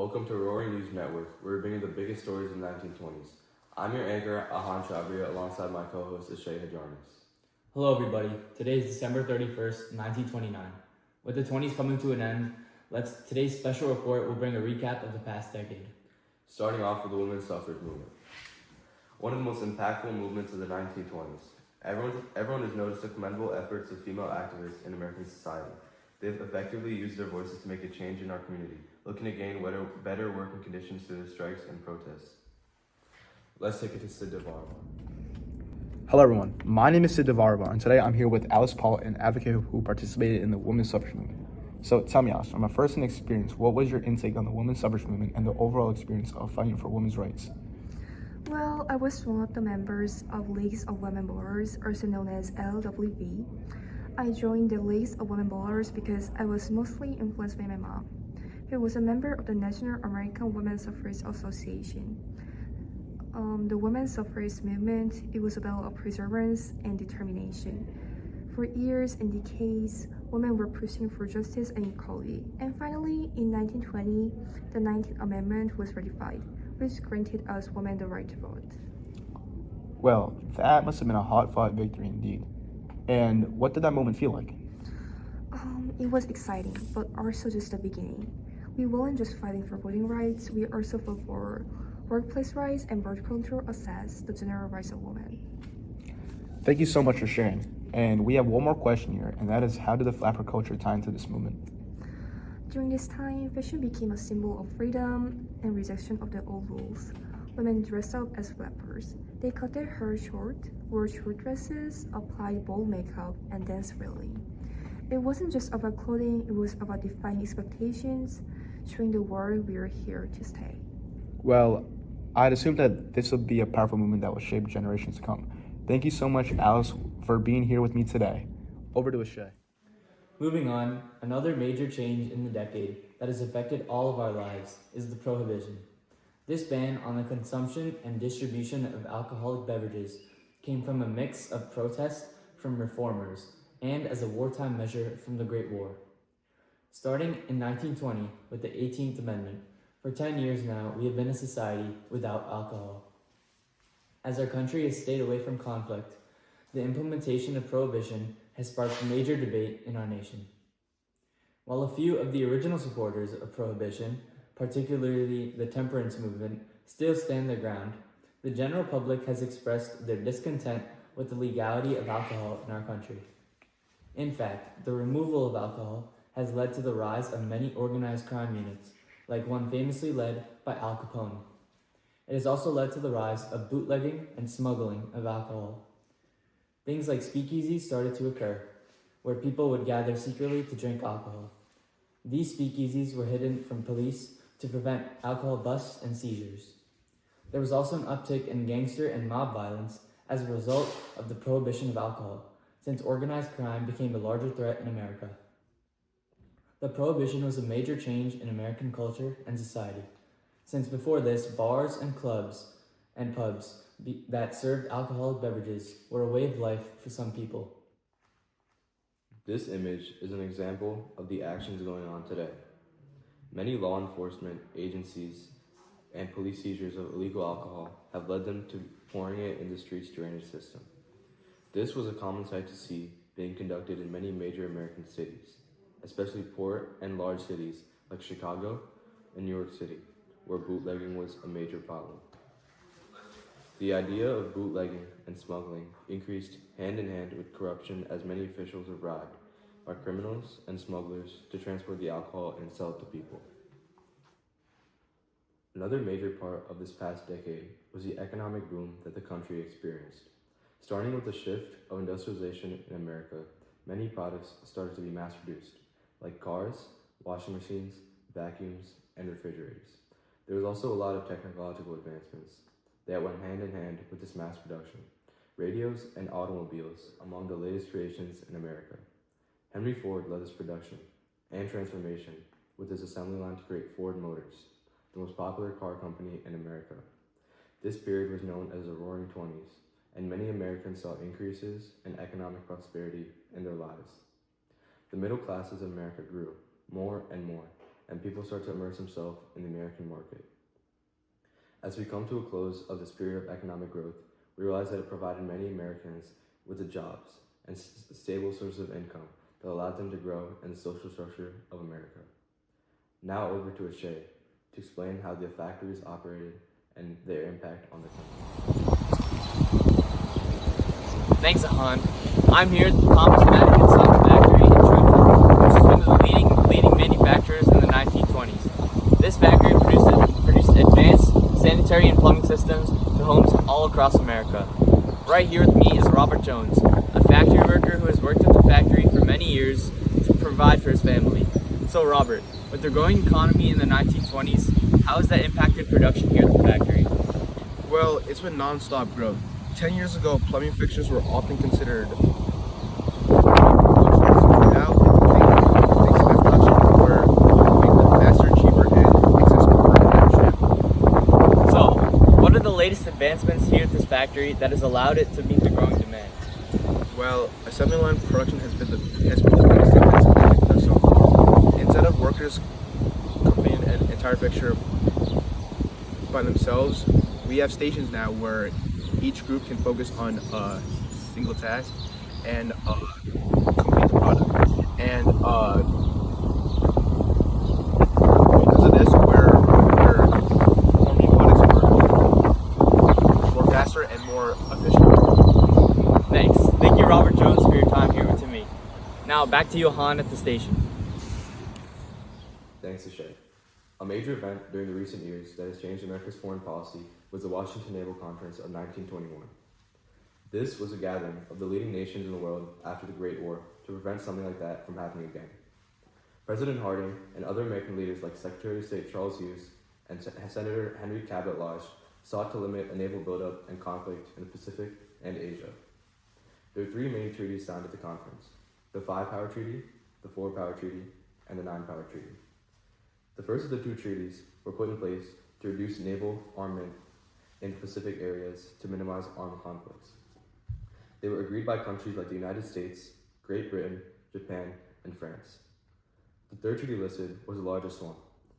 Welcome to Roaring News Network, where we're bringing the biggest stories of the 1920s. I'm your anchor, Ahaan Chhabria, alongside my co-host, Ashay Hajarnis. Hello everybody, today is December 31st, 1929. With the 20s coming to an end, today's special report will bring a recap of the past decade. Starting off with the women's suffrage movement. One of the most impactful movements of the 1920s. Everyone has noticed the commendable efforts of female activists in American society. They've effectively used their voices to make a change in our community, looking to gain better working conditions through their strikes and protests. Let's take it to Sid Devaravar. Hello everyone, my name is Sid Devaravar, and today I'm here with Alice Paul, an advocate who participated in the women's suffrage movement. So tell me, Alice, from a first-hand experience, what was your intake on the women's suffrage movement and the overall experience of fighting for women's rights? Well, I was one of the members of Leagues of Women Voters, also known as LWV. I joined the Leagues of Women Voters because I was mostly influenced by my mom, who was a member of the National American Women's Suffrage Association. The women's suffrage movement, it was about perseverance and determination. For years and decades, women were pushing for justice and equality. And finally, in 1920, the 19th Amendment was ratified, which granted us women the right to vote. Well, that must have been a hard-fought victory indeed. And what did that moment feel like? It was exciting, but also just the beginning. We weren't just fighting for voting rights, we also fought for workplace rights and birth control access, the general rights of women. Thank you so much for sharing. And we have one more question here, and that is, how did the flapper culture tie into this movement? During this time, fashion became a symbol of freedom and rejection of the old rules. Women dressed up as flappers. They cut their hair short, wore short dresses, applied bold makeup, and danced freely. It wasn't just about clothing, it was about defying expectations, showing the world we are here to stay. Well, I'd assume that this will be a powerful movement that will shape generations to come. Thank you so much, Alice, for being here with me today. Over to Ashay. Moving on, another major change in the decade that has affected all of our lives is the prohibition. This ban on the consumption and distribution of alcoholic beverages came from a mix of protests from reformers and as a wartime measure from the Great War. Starting in 1920 with the 18th Amendment, for 10 years now we have been a society without alcohol. As our country has stayed away from conflict, the implementation of prohibition has sparked major debate in our nation. While a few of the original supporters of prohibition, particularly the temperance movement, still stand their ground, the general public has expressed their discontent with the legality of alcohol in our country. In fact, the removal of alcohol has led to the rise of many organized crime units, like one famously led by Al Capone. It has also led to the rise of bootlegging and smuggling of alcohol. Things like speakeasies started to occur, where people would gather secretly to drink alcohol. These speakeasies were hidden from police to prevent alcohol busts and seizures. There was also an uptick in gangster and mob violence as a result of the prohibition of alcohol, since organized crime became a larger threat in America. The prohibition was a major change in American culture and society, since before this, bars and clubs and pubs that served alcoholic beverages were a way of life for some people. This image is an example of the actions going on today. Many law enforcement agencies and police seizures of illegal alcohol have led them to pouring it in the streets drainage system. This was a common sight to see being conducted in many major American cities, especially poor and large cities like Chicago and New York City, where bootlegging was a major problem. The idea of bootlegging and smuggling increased hand in hand with corruption, as many officials were bribed by criminals and smugglers to transport the alcohol and sell it to people. Another major part of this past decade was the economic boom that the country experienced. Starting with the shift of industrialization in America, many products started to be mass-produced, like cars, washing machines, vacuums, and refrigerators. There was also a lot of technological advancements that went hand in hand with this mass production. Radios and automobiles among the latest creations in America. Henry Ford led this production and transformation with his assembly line to create Ford Motors, the most popular car company in America. This period was known as the Roaring '20s, and many Americans saw increases in economic prosperity in their lives. The middle classes of America grew more and more, and people start to immerse themselves in the American market. As we come to a close of this period of economic growth, we realize that it provided many Americans with the jobs and stable sources of income that allowed them to grow in the social structure of America. Now over to Ashay to explain how the factories operated and their impact on the country. Thanks, Ahaan. I'm here at the Thomas Madison factory in Trenton, which is one of the leading manufacturers in the 1920s. This factory produced advanced sanitary and plumbing systems to homes all across America. Right here with me is Robert Jones, a factory worker who has worked at the factory for many years to provide for his family. So Robert, with the growing economy in the 1920s, how has that impacted production here at the factory? Well, it's been non-stop growth. 10 years ago, plumbing fixtures were often considered now things like production were make them faster, cheaper, and accessible for everyone. So, what are the latest advancements here at this factory that has allowed it to meet the growing demand? Well, assembly line production has been the biggest advancement. So, instead of workers completing an entire fixture by themselves, we have stations now where each group can focus on a single task and complete the product. And because of this, we're forming products more faster and more efficient. Thanks. Thank you, Robert Jones, for your time here with me. Now, back to you, Ahaan, at the station. Thanks, Ashay. A major event during the recent years that has changed America's foreign policy was the Washington Naval Conference of 1921. This was a gathering of the leading nations in the world after the Great War to prevent something like that from happening again. President Harding and other American leaders like Secretary of State Charles Hughes and Senator Henry Cabot Lodge sought to limit a naval buildup and conflict in the Pacific and Asia. There were three main treaties signed at the conference: the 5-Power Treaty, the 4-Power Treaty, and the 9-Power Treaty. The first of the two treaties were put in place to reduce naval armament in the Pacific areas to minimize armed conflicts. They were agreed by countries like the United States, Great Britain, Japan, and France. The third treaty listed was the largest one,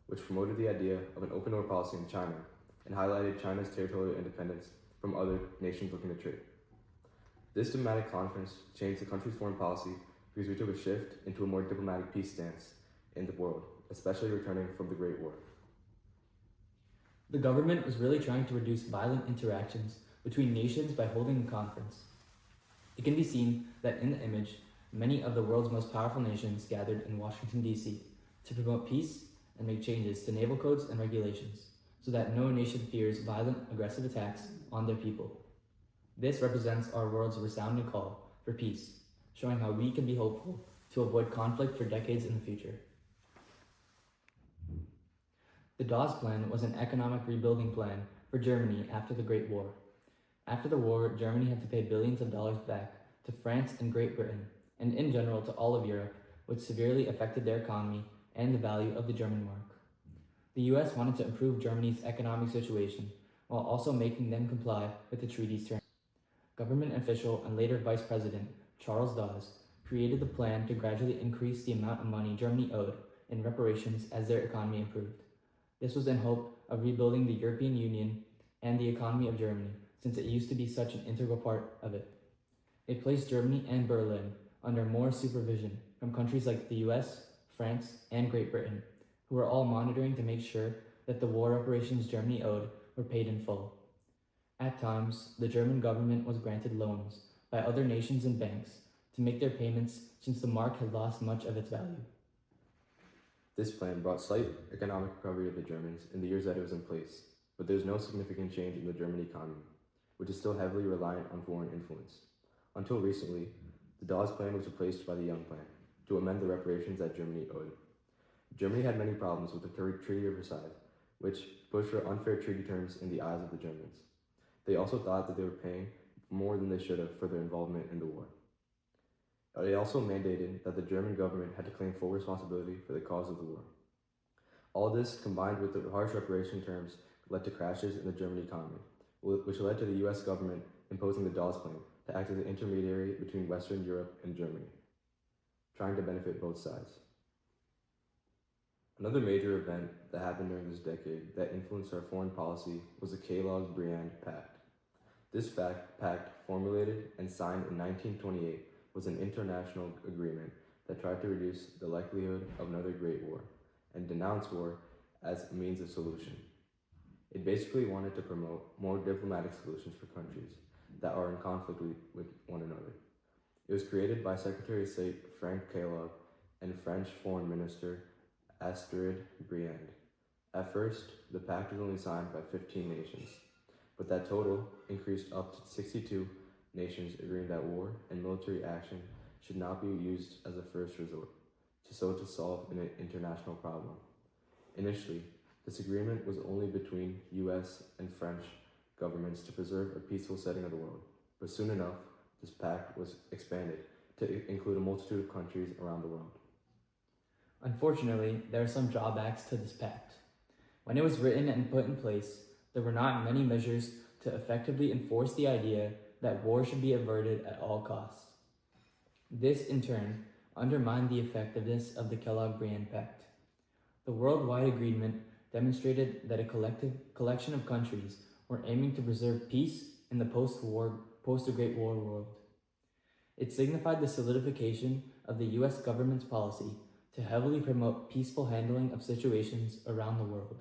which promoted the idea of an open door policy in China and highlighted China's territorial independence from other nations looking to trade. This diplomatic conference changed the country's foreign policy because we took a shift into a more diplomatic peace stance in the world, especially returning from the Great War. The government was really trying to reduce violent interactions between nations by holding a conference. It can be seen that in the image, many of the world's most powerful nations gathered in Washington, D.C. to promote peace and make changes to naval codes and regulations so that no nation fears violent, aggressive attacks on their people. This represents our world's resounding call for peace, showing how we can be hopeful to avoid conflict for decades in the future. The Dawes Plan was an economic rebuilding plan for Germany after the Great War. After the war, Germany had to pay billions of dollars back to France and Great Britain, and in general to all of Europe, which severely affected their economy and the value of the German mark. The US wanted to improve Germany's economic situation while also making them comply with the treaty's terms. Government official and later Vice President Charles Dawes created the plan to gradually increase the amount of money Germany owed in reparations as their economy improved. This was in hope of rebuilding the European Union and the economy of Germany, since it used to be such an integral part of it. It placed Germany and Berlin under more supervision from countries like the US, France, and Great Britain, who were all monitoring to make sure that the war reparations Germany owed were paid in full. At times, the German government was granted loans by other nations and banks to make their payments since the mark had lost much of its value. This plan brought slight economic recovery to the Germans in the years that it was in place, but there was no significant change in the German economy, which is still heavily reliant on foreign influence. Until recently, the Dawes Plan was replaced by the Young Plan to amend the reparations that Germany owed. Germany had many problems with the Treaty of Versailles, which pushed for unfair treaty terms in the eyes of the Germans. They also thought that they were paying more than they should have for their involvement in the war. It also mandated that the German government had to claim full responsibility for the cause of the war. All this, combined with the harsh reparation terms, led to crashes in the German economy, which led to the US government imposing the Dawes Plan to act as an intermediary between Western Europe and Germany, trying to benefit both sides. Another major event that happened during this decade that influenced our foreign policy was the Kellogg-Briand Pact. This pact, formulated and signed in 1928, was an international agreement that tried to reduce the likelihood of another Great War and denounce war as a means of solution. It basically wanted to promote more diplomatic solutions for countries that are in conflict with one another. It was created by Secretary of State Frank Kellogg and French Foreign Minister Astrid Briand. At first, the pact was only signed by 15 nations, but that total increased up to 62 nations agreeing that war and military action should not be used as a first resort, to solve an international problem. Initially, this agreement was only between US and French governments to preserve a peaceful setting of the world, but soon enough, this pact was expanded to include a multitude of countries around the world. Unfortunately, there are some drawbacks to this pact. When it was written and put in place, there were not many measures to effectively enforce the idea that war should be averted at all costs. This, in turn, undermined the effectiveness of the Kellogg-Briand Pact. The worldwide agreement demonstrated that a collection of countries were aiming to preserve peace in the post-Great War world. It signified the solidification of the US government's policy to heavily promote peaceful handling of situations around the world.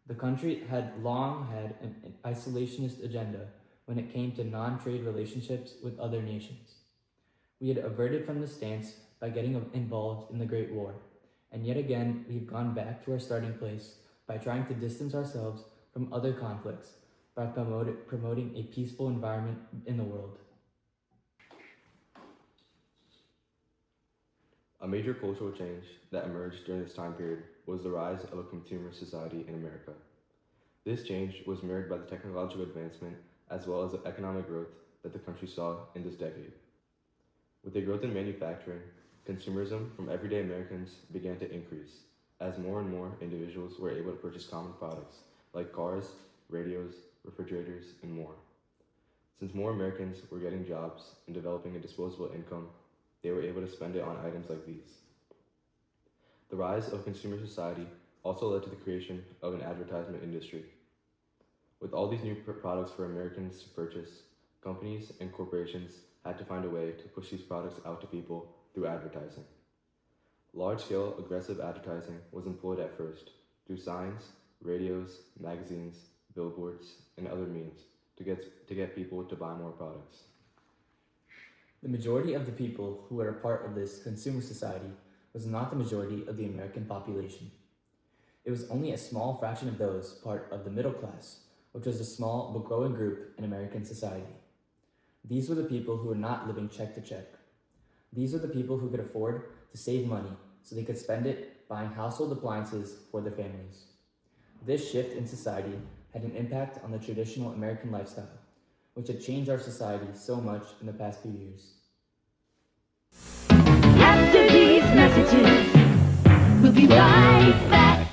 The country had long had an isolationist agenda when it came to non-trade relationships with other nations. We had averted from this stance by getting involved in the Great War, and yet again we've gone back to our starting place by trying to distance ourselves from other conflicts by promoting a peaceful environment in the world. A major cultural change that emerged during this time period was the rise of a consumer society in America. This change was mirrored by the technological advancement as well as the economic growth that the country saw in this decade. With the growth in manufacturing, consumerism from everyday Americans began to increase as more and more individuals were able to purchase common products like cars, radios, refrigerators, and more. Since more Americans were getting jobs and developing a disposable income, they were able to spend it on items like these. The rise of consumer society also led to the creation of an advertisement industry. With all these new products for Americans to purchase, companies and corporations had to find a way to push these products out to people through advertising. Large-scale aggressive advertising was employed at first through signs, radios, magazines, billboards, and other means to get people to buy more products. The majority of the people who were a part of this consumer society was not the majority of the American population. It was only a small fraction of those part of the middle class, which was a small but growing group in American society. These were the people who were not living check to check. These were the people who could afford to save money so they could spend it buying household appliances for their families. This shift in society had an impact on the traditional American lifestyle, which had changed our society so much in the past few years. After these messages, we'll be right back.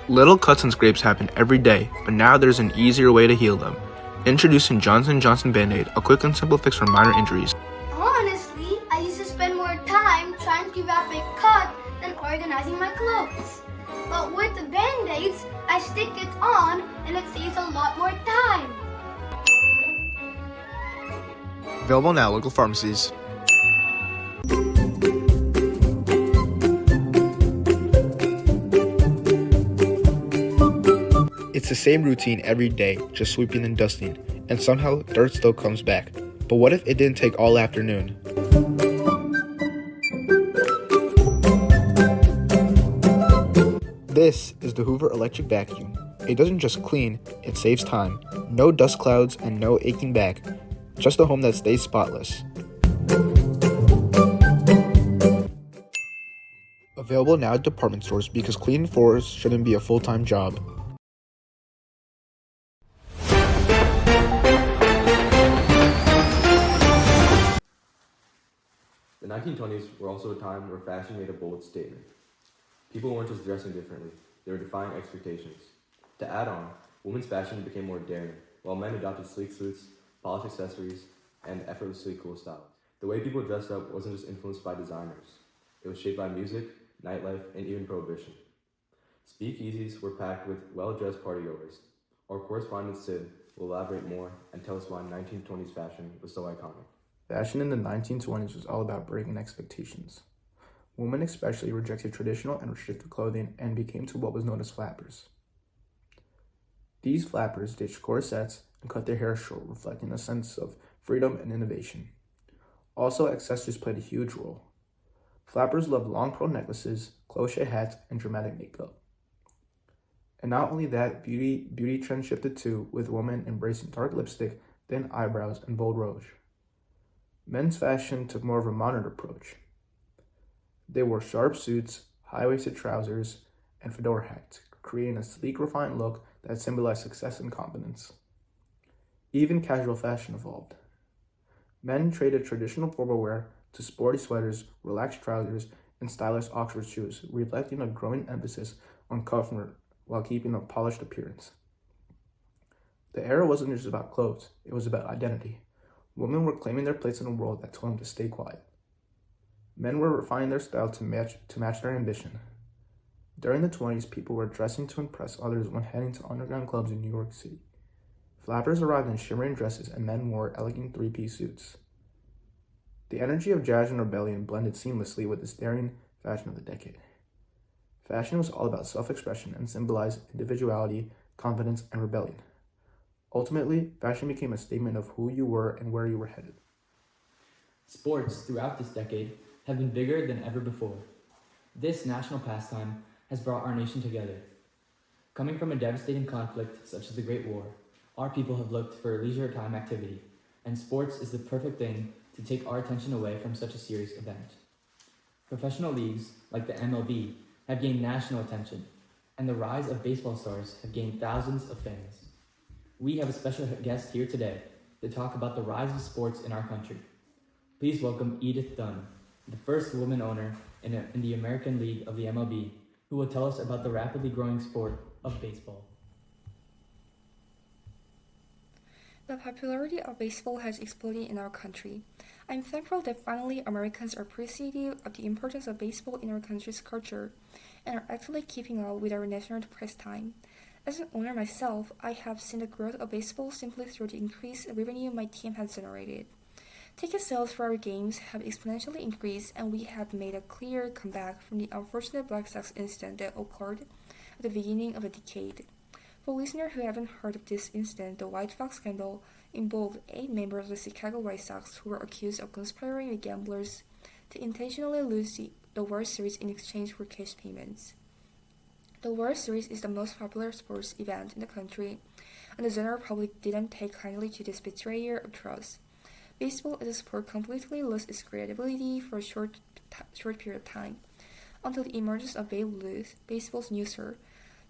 Little cuts and scrapes happen every day, but now there's an easier way to heal them. Introducing Johnson & Johnson Band-Aid, a quick and simple fix for minor injuries. Honestly, I used to spend more time trying to wrap a cut than organizing my clothes. But with the Band-Aids, I stick it on and it saves a lot more time. Available now at local pharmacies. It's the same routine every day, just sweeping and dusting, and somehow dirt still comes back. But what if it didn't take all afternoon? This is the Hoover electric vacuum. It doesn't just clean, it saves time. No dust clouds and no aching back. Just a home that stays spotless. Available now at department stores because cleaning floors shouldn't be a full-time job. The 1920s were also a time where fashion made a bold statement. People weren't just dressing differently, they were defying expectations. To add on, women's fashion became more daring, while men adopted sleek suits, polished accessories, and effortlessly cool styles. The way people dressed up wasn't just influenced by designers. It was shaped by music, nightlife, and even prohibition. Speakeasies were packed with well-dressed partygoers. Our correspondent Sid will elaborate more and tell us why 1920s fashion was so iconic. Fashion in the 1920s was all about breaking expectations. Women especially rejected traditional and restrictive clothing and became to what was known as flappers. These flappers ditched corsets and cut their hair short, reflecting a sense of freedom and innovation. Also, accessories played a huge role. Flappers loved long pearl necklaces, crochet hats, and dramatic makeup. And not only that, beauty trends shifted too, with women embracing dark lipstick, thin eyebrows, and bold rouge. Men's fashion took more of a modern approach. They wore sharp suits, high-waisted trousers, and fedora hats, creating a sleek, refined look that symbolized success and confidence. Even casual fashion evolved. Men traded traditional formal wear to sporty sweaters, relaxed trousers, and stylish Oxford shoes, reflecting a growing emphasis on comfort while keeping a polished appearance. The era wasn't just about clothes, it was about identity. Women were claiming their place in a world that told them to stay quiet. Men were refining their style to match their ambition. During the 20s, people were dressing to impress others when heading to underground clubs in New York City. Flappers arrived in shimmering dresses and men wore elegant three-piece suits. The energy of jazz and rebellion blended seamlessly with this daring fashion of the decade. Fashion was all about self-expression and symbolized individuality, confidence, and rebellion. Ultimately, fashion became a statement of who you were and where you were headed. Sports throughout this decade have been bigger than ever before. This national pastime has brought our nation together. Coming from a devastating conflict such as the Great War, our people have looked for leisure time activity, and sports is the perfect thing to take our attention away from such a serious event. Professional leagues, like the MLB, have gained national attention, and the rise of baseball stars have gained thousands of fans. We have a special guest here today to talk about the rise of sports in our country. Please welcome Edith Dunn, the first woman owner in the American League of the MLB, who will tell us about the rapidly growing sport of baseball. The popularity of baseball has exploded in our country. I'm thankful that finally Americans are appreciative of the importance of baseball in our country's culture and are actively keeping up with our national pastime. As an owner myself, I have seen the growth of baseball simply through the increased revenue my team has generated. Ticket sales for our games have exponentially increased, and we have made a clear comeback from the unfortunate Black Sox incident that occurred at the beginning of the decade. For listeners who haven't heard of this incident, the White Sox scandal involved 8 members of the Chicago White Sox who were accused of conspiring with gamblers to intentionally lose the World Series in exchange for cash payments. The World Series is the most popular sports event in the country, and the general public didn't take kindly to this betrayal of trust. Baseball as a sport completely lost its credibility for a short period of time, until the emergence of Babe Ruth, baseball's new star.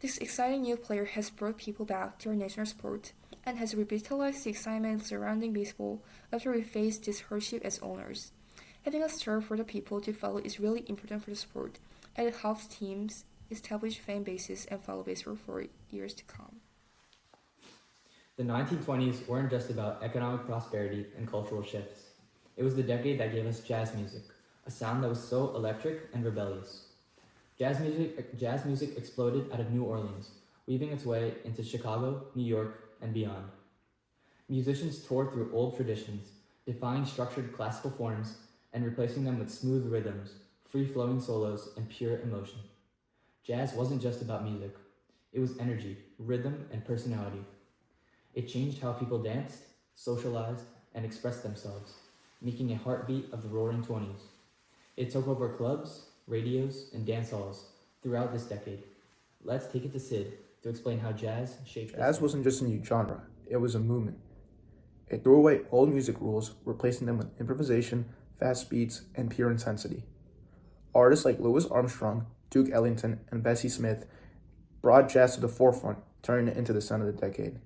This exciting new player has brought people back to our national sport and has revitalized the excitement surrounding baseball after we faced this hardship as owners. Having a star for the people to follow is really important for the sport, and it helps teams establish fan bases and follow baseball for years to come. The 1920s weren't just about economic prosperity and cultural shifts. It was the decade that gave us jazz music, a sound that was so electric and rebellious. Jazz music exploded out of New Orleans, weaving its way into Chicago, New York, and beyond. Musicians toured through old traditions, defying structured classical forms and replacing them with smooth rhythms, free-flowing solos, and pure emotion. Jazz wasn't just about music. It was energy, rhythm, and personality. It changed how people danced, socialized, and expressed themselves, making a heartbeat of the roaring 20s. It took over clubs, radios, and dance halls throughout this decade. Let's take it to Sid to explain how jazz shaped Jazz wasn't just a new genre, it was a movement. It threw away old music rules, replacing them with improvisation, fast beats, and pure intensity. Artists like Louis Armstrong, Duke Ellington, and Bessie Smith brought jazz to the forefront, turning it into the sound of the decade.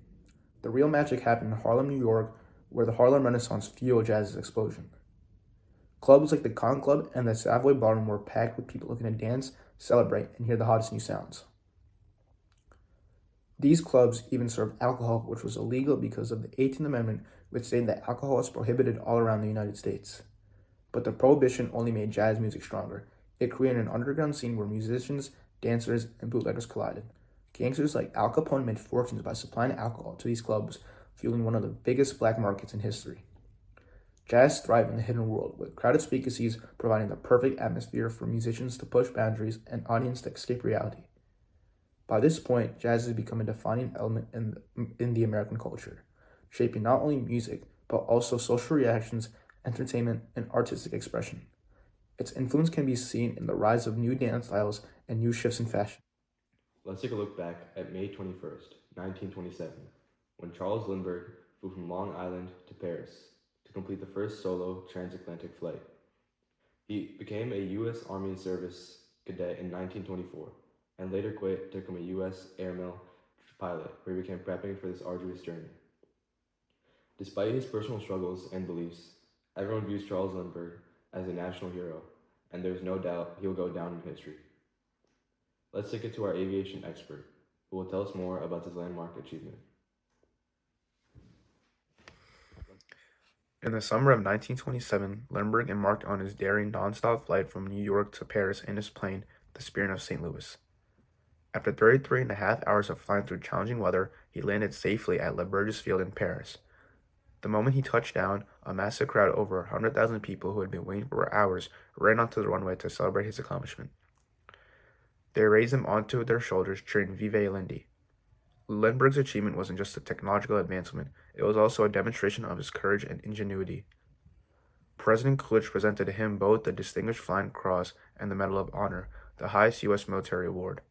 The real magic happened in Harlem, New York, where the Harlem Renaissance fueled jazz's explosion. Clubs like the Con Club and the Savoy Ballroom were packed with people looking to dance, celebrate, and hear the hottest new sounds. These clubs even served alcohol, which was illegal because of the 18th Amendment, which stated that alcohol was prohibited all around the United States. But the prohibition only made jazz music stronger. It created an underground scene where musicians, dancers, and bootleggers collided. Gangsters like Al Capone made fortunes by supplying alcohol to these clubs, fueling one of the biggest black markets in history. Jazz thrived in the hidden world, with crowded speakeasies providing the perfect atmosphere for musicians to push boundaries and audience to escape reality. By this point, jazz has become a defining element in the American culture, shaping not only music, but also social reactions, entertainment, and artistic expression. Its influence can be seen in the rise of new dance styles and new shifts in fashion. Let's take a look back at May 21st, 1927, when Charles Lindbergh flew from Long Island to Paris to complete the first solo transatlantic flight. He became a U.S. Army Service cadet in 1924, and later quit to become a U.S. airmail pilot, where he began prepping for this arduous journey. Despite his personal struggles and beliefs, everyone views Charles Lindbergh as a national hero, and there's no doubt he will go down in history. Let's take it to our aviation expert, who will tell us more about this landmark achievement. In the summer of 1927, Lindbergh embarked on his daring non-stop flight from New York to Paris in his plane, the Spirit of St. Louis. After 33.5 hours of flying through challenging weather, he landed safely at Le Bourget Field in Paris. The moment he touched down, a massive crowd of over 100,000 people who had been waiting for hours ran onto the runway to celebrate his accomplishment. They raised him onto their shoulders, cheering Vive Lindy. Lindbergh's achievement wasn't just a technological advancement, it was also a demonstration of his courage and ingenuity. President Coolidge presented to him both the Distinguished Flying Cross and the Medal of Honor, the highest U.S. military award.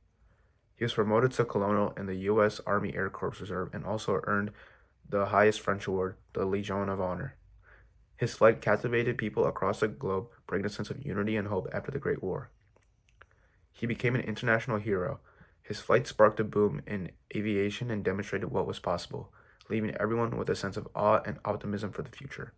He was promoted to colonel in the U.S. Army Air Corps Reserve and also earned the highest French award, the Legion of Honor. His flight captivated people across the globe, bringing a sense of unity and hope after the Great War. He became an international hero. His flight sparked a boom in aviation and demonstrated what was possible, leaving everyone with a sense of awe and optimism for the future.